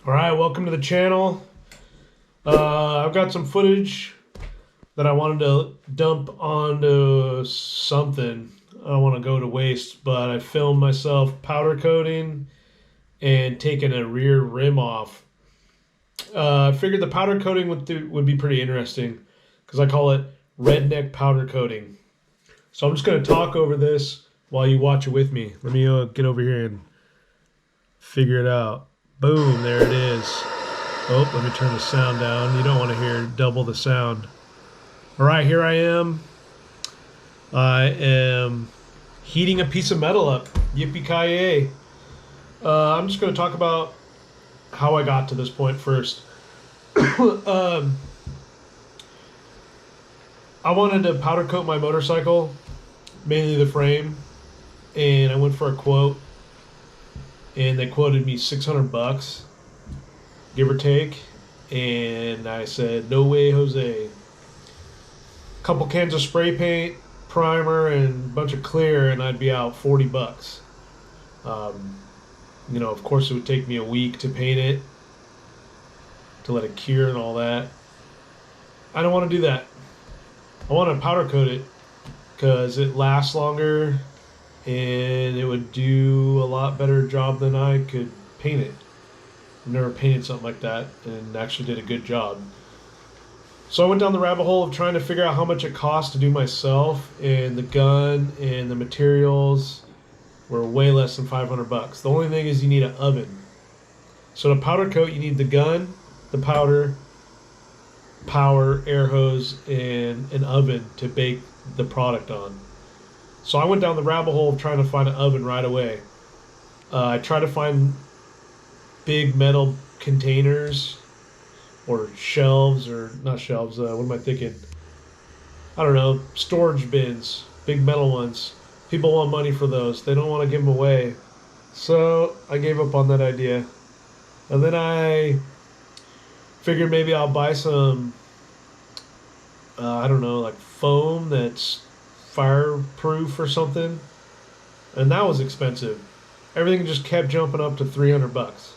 All right, welcome to the channel. I've got some footage that I wanted to dump onto something. I don't want to go to waste, but I filmed myself powder coating and taking a rear rim off. I figured the powder coating would be pretty interesting because I call it redneck powder coating. So I'm just going to talk over this while you watch it with me. Let me get over here and figure it out. Boom, there it is. Oh, let me turn the sound down. You don't want to hear double the sound. All right, here I am. I am heating a piece of metal up. Yippee-ki-yay. I'm just going to talk about how I got to this point first. I wanted to powder coat my motorcycle, mainly the frame, and I went for a quote, and they quoted me $600, give or take, and I said, no way, Jose. Couple cans of spray paint, primer, and a bunch of clear, and I'd be out $40. Of course, it would take me a week to paint it, to let it cure and all that. I don't want to do that. I want to powder coat it because it lasts longer and it would do a lot better job than I could paint it. I've never painted something like that and actually did a good job. So I went down the rabbit hole of trying to figure out how much it cost to do myself, and the gun and the materials were way less than $500. The only thing is you need an oven. So to powder coat, you need the gun, the powder, power, air hose, and an oven to bake the product on. So I went down the rabbit hole of trying to find an oven right away. I tried to find big metal containers or shelves, or not shelves, what am I thinking? I don't know, storage bins, big metal ones. People want money for those. They don't want to give them away. So I gave up on that idea. And then I figured maybe I'll buy some, I don't know, like foam that's fireproof or something. And that was expensive. Everything just kept jumping up to $300.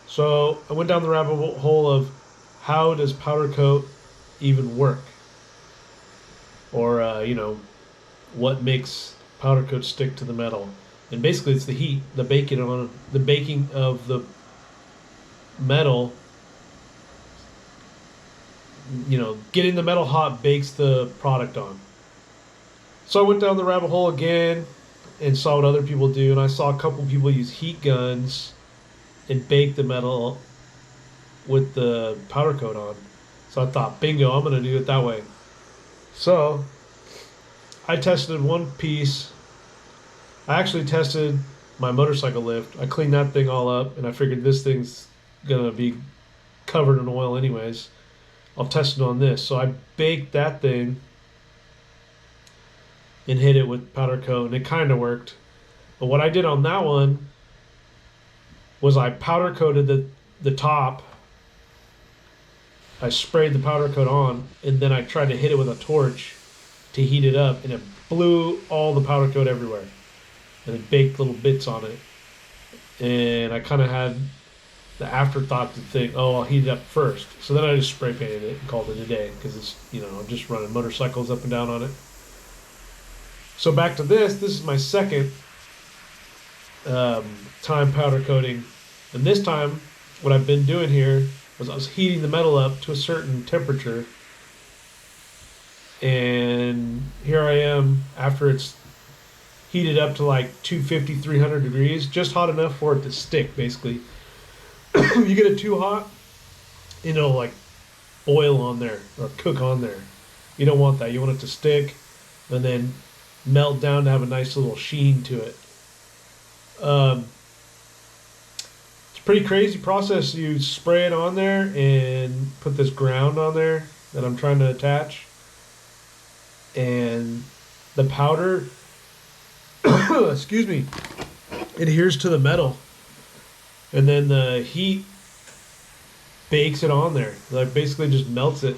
So I went down the rabbit hole of how does powder coat even work? Or, what makes powder coat stick to the metal? And basically it's the heat, the baking of the metal. Getting the metal hot bakes the product on. So I went down the rabbit hole again and saw what other people do, and I saw a couple people use heat guns and bake the metal with the powder coat on. So I thought, bingo, I'm going to do it that way. So I tested one piece. I actually tested my motorcycle lift. I cleaned that thing all up, and I figured this thing's going to be covered in oil anyways. I'll test it on this. So I baked that thing and hit it with powder coat, and it kind of worked. But what I did on that one was I powder coated the top. I sprayed the powder coat on, and then I tried to hit it with a torch to heat it up, and it blew all the powder coat everywhere. And it baked little bits on it. And I kind of had the afterthought to think, oh, I'll heat it up first. So then I just spray painted it and called it a day because it's, I'm just running motorcycles up and down on it. So back to this. This is my second time powder coating. And this time, what I've been doing here was I was heating the metal up to a certain temperature. And here I am after it's heated up to like 250, 300 degrees, just hot enough for it to stick, basically. You get it too hot, it'll like boil on there or cook on there. You don't want that. You want it to stick and then melt down to have a nice little sheen to it. It's a pretty crazy process. You spray it on there and put this ground on there that I'm trying to attach. And the powder, excuse me, adheres to the metal. And then the heat bakes it on there. Like basically just melts it.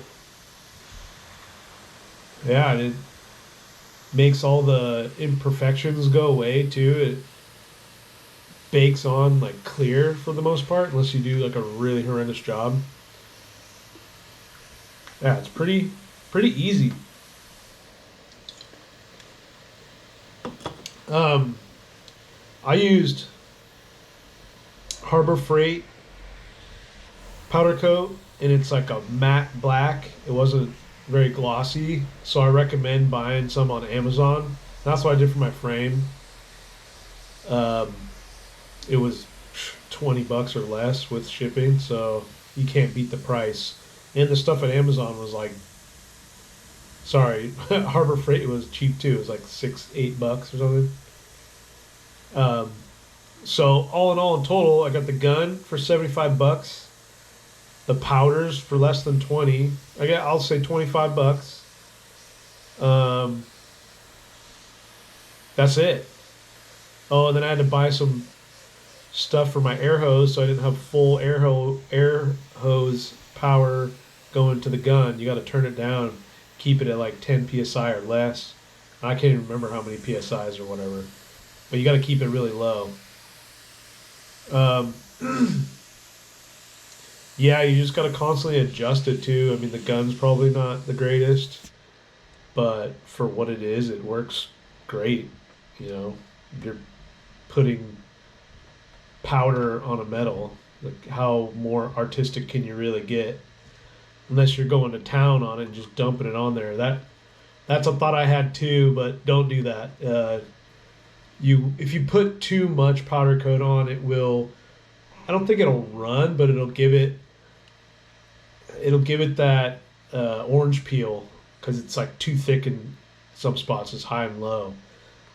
Yeah, and it makes all the imperfections go away too. bakes on like clear for the most part, unless you do like a really horrendous job. Yeah, it's pretty easy. Um, I used Harbor Freight powder coat, and it's like a matte black. It wasn't very glossy, so I recommend buying some on Amazon. That's what I did for my frame. Um, it was $20 or less with shipping, so you can't beat the price. And the stuff at Amazon was like, sorry, Harbor Freight was cheap too. It was like $6, $8 or something. Um, so all in all, in total, I got the gun for $75, the powders for less than 20. I'll say $25. Um, that's it. Oh, and then I had to buy some stuff for my air hose, so I didn't have full air hose power going to the gun. You got to turn it down, keep it at like 10 psi or less. I can't even remember how many psi's or whatever, but you got to keep it really low. Um, yeah, you just got to constantly adjust it too. I mean, the gun's probably not the greatest, but for what it is, it works great. You know, you're putting powder on a metal. Like, how more artistic can you really get? Unless you're going to town on it and just dumping it on there. That's a thought I had too, but don't do that. You if you put too much powder coat on, it will. I don't think it'll run, but it'll give it that orange peel because it's like too thick in some spots. It's high and low.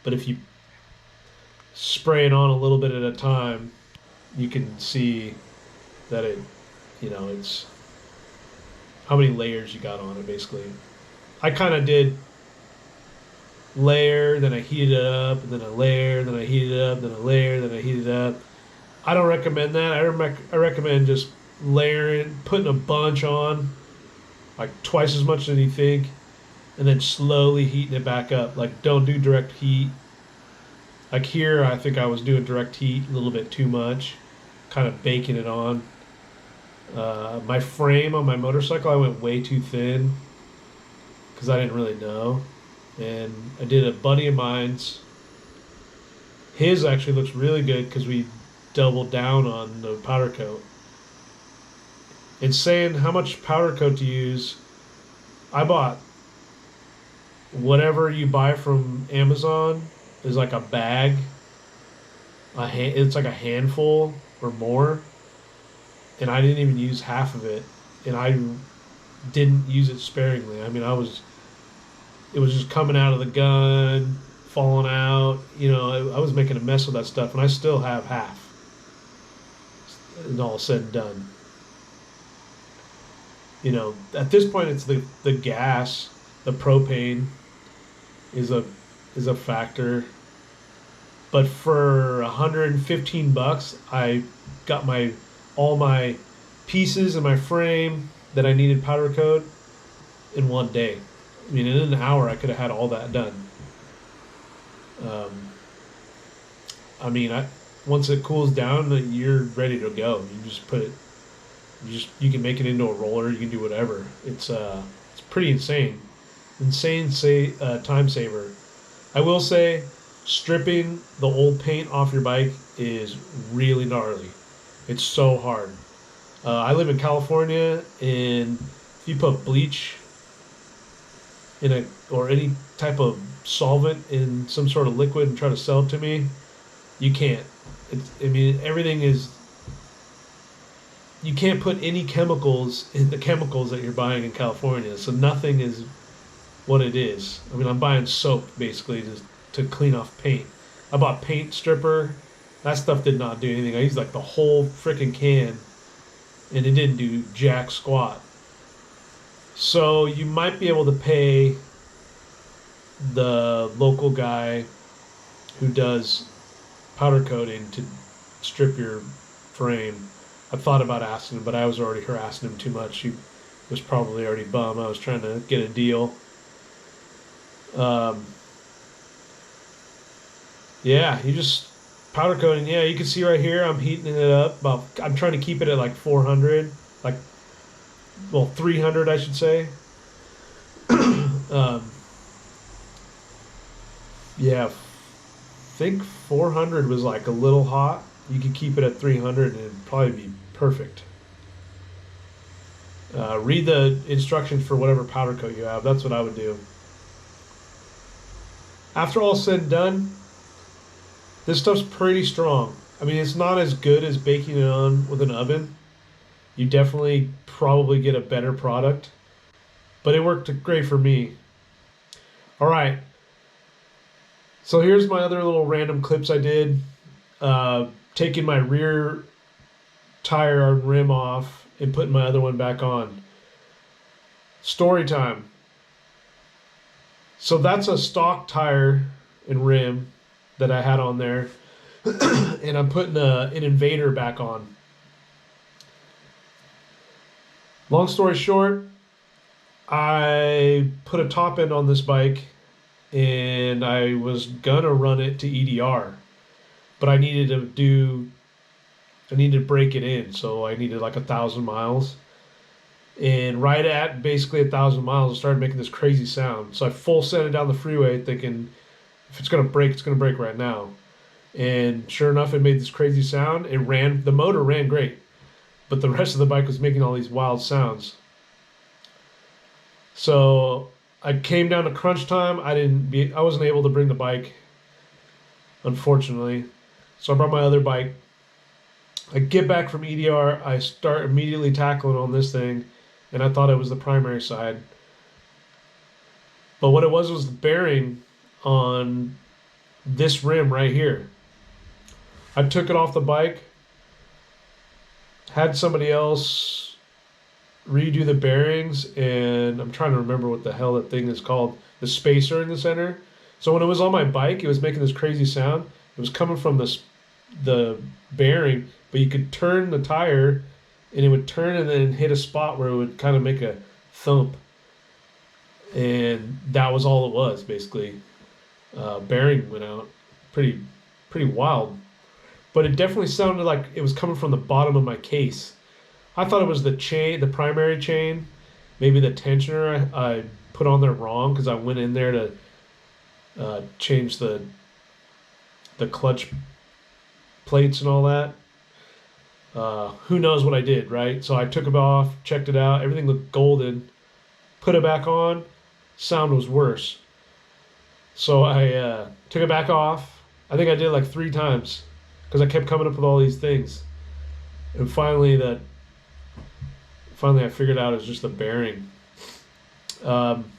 But if you spray it on a little bit at a time, you can see that it's how many layers you got on it basically. I kind of did layer, then I heated it up, and then a layer, then I heated it up, then a layer, then I heated it up. I don't recommend that. I recommend just layering, putting a bunch on, like twice as much as you think, and then slowly heating it back up. Like, don't do direct heat. Like here, I think I was doing direct heat a little bit too much, kind of baking it on. My frame on my motorcycle, I went way too thin because I didn't really know. And I did a buddy of mine's. His actually looks really good because we doubled down on the powder coat. And saying how much powder coat to use, I bought whatever you buy from Amazon is like a bag. It's like a handful or more, and I didn't even use half of it, and I didn't use it sparingly. I mean, it was just coming out of the gun, falling out. I was making a mess with that stuff, and I still have half. And all said and done. At this point, it's the gas, the propane is a factor. But for $115, I got all my pieces and my frame that I needed powder coat in one day. I mean, in an hour, I could have had all that done. Um, I mean, once it cools down, you're ready to go. You just put it. You can make it into a roller. You can do whatever. It's pretty insane. Time saver. I will say, stripping the old paint off your bike is really gnarly. It's so hard. I live in California, and if you put bleach or any type of solvent in some sort of liquid and try to sell it to me, you can't. I mean, everything is. You can't put any chemicals in the chemicals that you're buying in California, so nothing is what it is. I mean, I'm buying soap basically to clean off paint. I bought paint stripper. That stuff did not do anything. I used like the whole freaking can, and it didn't do jack squat. So you might be able to pay the local guy who does powder coating to strip your frame. I thought about asking him, but I was already harassing him too much. He was probably already bummed. I was trying to get a deal. Yeah, you just Powder coating, yeah, you can see right here. I'm heating it up. I'm trying to keep it at like 400, like, well, 300, I should say. um, yeah, I think 400 was like a little hot. You could keep it at 300 and it'd probably be perfect. Read the instructions for whatever powder coat you have. That's what I would do. After all said and done, this stuff's pretty strong. I mean, it's not as good as baking it on with an oven. You definitely probably get a better product, but it worked great for me. All right, so here's my other little random clips I did. Taking my rear tire and rim off and putting my other one back on. Story time. So that's a stock tire and rim that I had on there, and I'm putting an Invader back on. Long story short, I put a top end on this bike, and I was gonna run it to EDR, but I needed to break it in, so I needed like 1,000 miles. And right at basically 1,000 miles, I started making this crazy sound. So I full sent it down the freeway, thinking if it's gonna break, it's gonna break right now. And sure enough, it made this crazy sound. It ran, the motor ran great, but the rest of the bike was making all these wild sounds. So I came down to crunch time. I wasn't able to bring the bike, unfortunately. So I brought my other bike. I get back from EDR. I start immediately tackling on this thing, and I thought it was the primary side. But what it was the bearing on this rim right here. I took it off the bike, had somebody else redo the bearings, and I'm trying to remember what the hell that thing is called, the spacer in the center. So when it was on my bike, it was making this crazy sound. It was coming from the bearing, but you could turn the tire and it would turn and then hit a spot where it would kind of make a thump. And that was all it was, basically. Bearing went out. Pretty wild. But it definitely sounded like it was coming from the bottom of my case. I thought it was the chain, the primary chain, maybe the tensioner I put on there wrong because I went in there to change the clutch plates and all that. Who knows what I did, right? So I took it off, checked it out, everything looked golden, put it back on, sound was worse. So I took it back off. I think I did it like 3 times because I kept coming up with all these things. And finally I figured out it was just the bearing.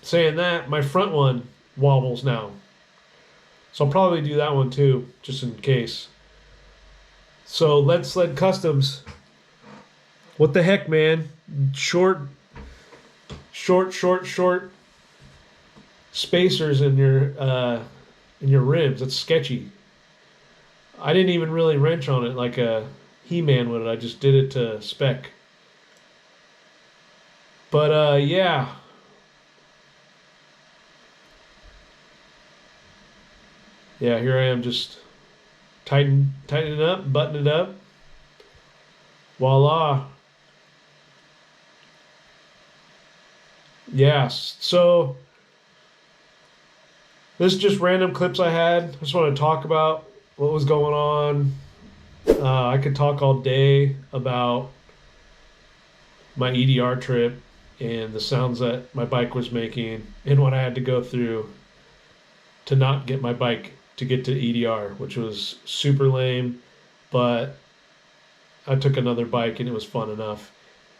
Saying that, my front one wobbles now. So I'll probably do that one too, just in case. So Lead Sled Customs. What the heck, man? Short spacers in your rims. That's sketchy. I didn't even really wrench on it like a He-Man would. I just did it to spec. But yeah. Yeah, here I am just tightening it up, button it up. Voila. Yes. So this is just random clips I had. I just want to talk about what was going on. I could talk all day about my EDR trip and the sounds that my bike was making and what I had to go through to not get my bike to get to EDR, which was super lame, but I took another bike and it was fun enough.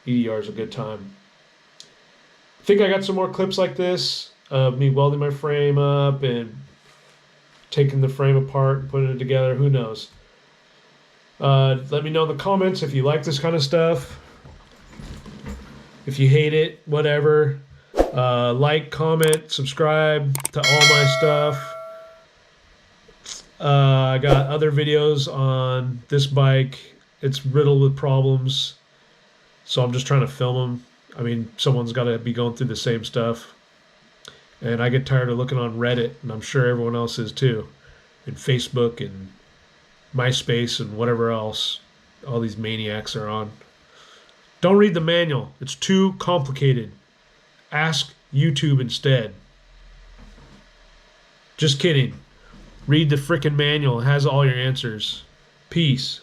EDR is a good time. I think I got some more clips like this of me welding my frame up and taking the frame apart and putting it together. Who knows? Let me know in the comments if you like this kind of stuff. If you hate it, whatever. Like, comment, subscribe to all my stuff. I got other videos on this bike. It's riddled with problems, so I'm just trying to film them. I mean, someone's got to be going through the same stuff. And I get tired of looking on Reddit, and I'm sure everyone else is too, and Facebook and MySpace and whatever else all these maniacs are on. Don't read the manual. It's too complicated. Ask YouTube instead. Just kidding. Read the frickin' manual. It has all your answers. Peace.